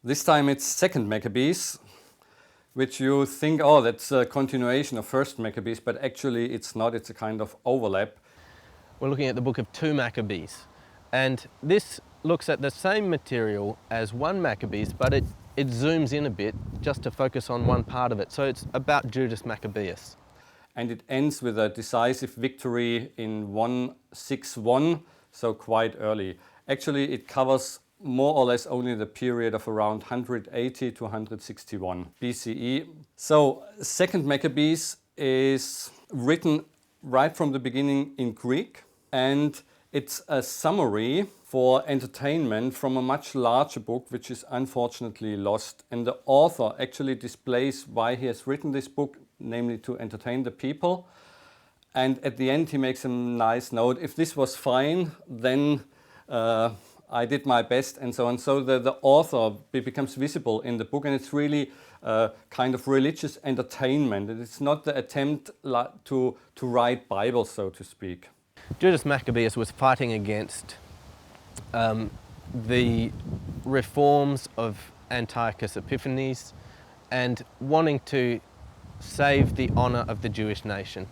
This time it's Second Maccabees, which you think, oh, that's a continuation of First Maccabees, but actually it's not. It's a kind of overlap. We're looking at the book of 2 Maccabees, and this looks at the same material as 1 Maccabees, but it zooms in a bit just to focus on one part of it. So it's about Judas Maccabeus. And it ends with a decisive victory in 161, so quite early. Actually, it covers more or less only the period of around 180 to 161 BCE. So Second Maccabees is written right from the beginning in Greek, and it's a summary for entertainment from a much larger book, which is unfortunately lost. And the author actually displays why he has written this book, namely to entertain the people. And at the end he makes a nice note, if this was fine, then I did my best, and so on. So the author becomes visible in the book, and it's really kind of religious entertainment. It's not the attempt to write Bible, so to speak. Judas Maccabeus was fighting against the reforms of Antiochus Epiphanes and wanting to save the honor of the Jewish nation.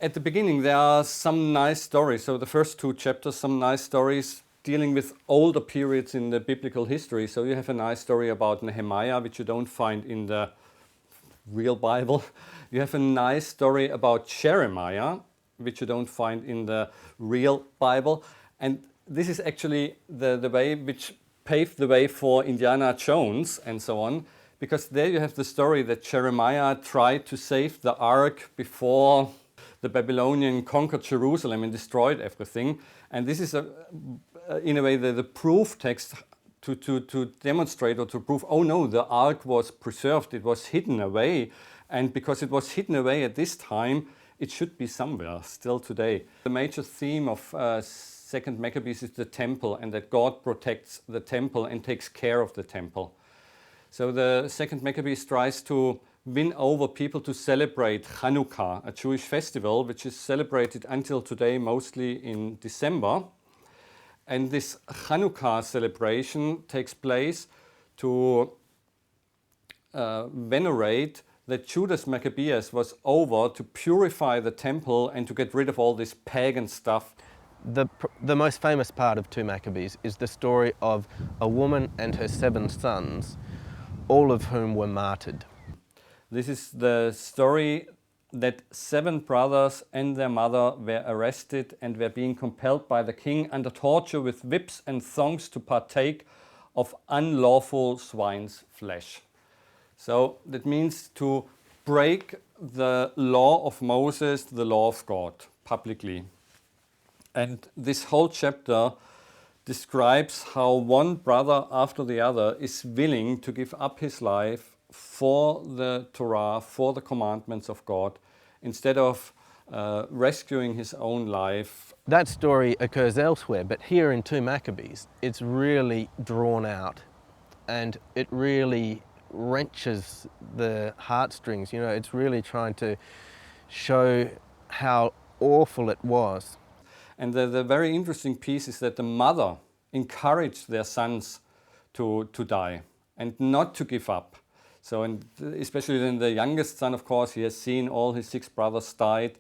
At the beginning there are some nice stories. So the first 2 chapters, some nice stories dealing with older periods in the biblical history. So you have a nice story about Nehemiah, which you don't find in the real Bible. You have a nice story about Jeremiah, which you don't find in the real Bible. And this is actually the way which paved the way for Indiana Jones and so on, because there you have the story that Jeremiah tried to save the ark before the Babylonian conquered Jerusalem and destroyed everything. And this is, in a way, the proof text to demonstrate or to prove, oh no, the ark was preserved, it was hidden away. And because it was hidden away at this time, it should be somewhere still today. The major theme of Second Maccabees is the temple, and that God protects the temple and takes care of the temple. So the Second Maccabees tries to win over people to celebrate Hanukkah, a Jewish festival which is celebrated until today mostly in December. And this Hanukkah celebration takes place to venerate that Judas Maccabeus was over to purify the temple and to get rid of all this pagan stuff. The most famous part of 2 Maccabees is the story of a woman and her 7 sons, all of whom were martyred. This is the story that 7 brothers and their mother were arrested and were being compelled by the king under torture with whips and thongs to partake of unlawful swine's flesh. So that means to break the law of Moses, the law of God, publicly. And this whole chapter describes how one brother after the other is willing to give up his life for the Torah, for the commandments of God, instead of rescuing his own life. That story occurs elsewhere, but here in 2 Maccabees, it's really drawn out, and it really wrenches the heartstrings. You know, it's really trying to show how awful it was. And the very interesting piece is that the mother encouraged their sons to die and not to give up. So, and especially then the youngest son, of course, he has seen all his 6 brothers died.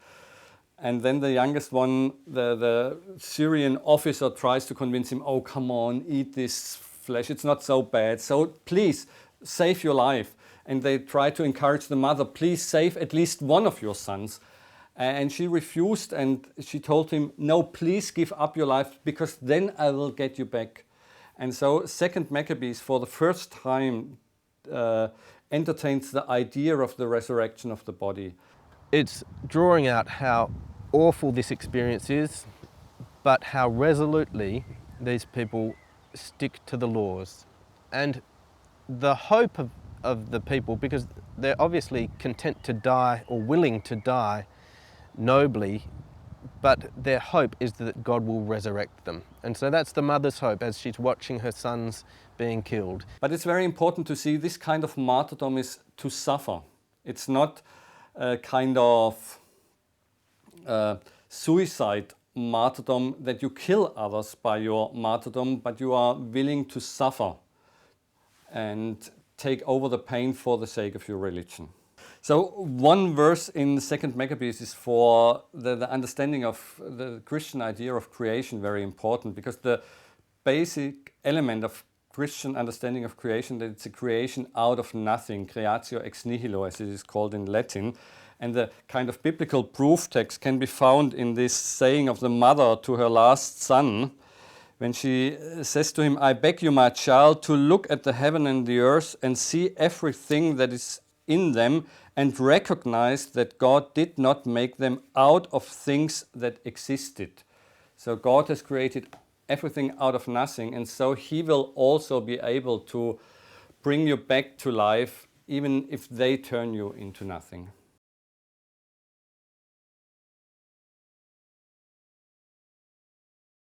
And then the youngest one, the Syrian officer tries to convince him, oh, come on, eat this flesh, it's not so bad. So please, save your life. And they try to encourage the mother, please save at least one of your sons. And she refused, and she told him, no, please give up your life, because then I will get you back. And so Second Maccabees, for the first time, entertains the idea of the resurrection of the body. It's drawing out how awful this experience is, but how resolutely these people stick to the laws. And the hope of the people, because they're obviously content to die or willing to die nobly, but their hope is that God will resurrect them. And so that's the mother's hope as she's watching her sons being killed. But it's very important to see this kind of martyrdom is to suffer. It's not a kind of suicide martyrdom that you kill others by your martyrdom, but you are willing to suffer. and take over the pain for the sake of your religion. So one verse in 2nd Maccabees is for the understanding of the Christian idea of creation very important, because the basic element of Christian understanding of creation, that it's a creation out of nothing, creatio ex nihilo as it is called in Latin. And the kind of biblical proof text can be found in this saying of the mother to her last son, when she says to him, "I beg you, my child, to look at the heaven and the earth and see everything that is in them, and recognize that God did not make them out of things that existed." So God has created everything out of nothing, and so He will also be able to bring you back to life, even if they turn you into nothing.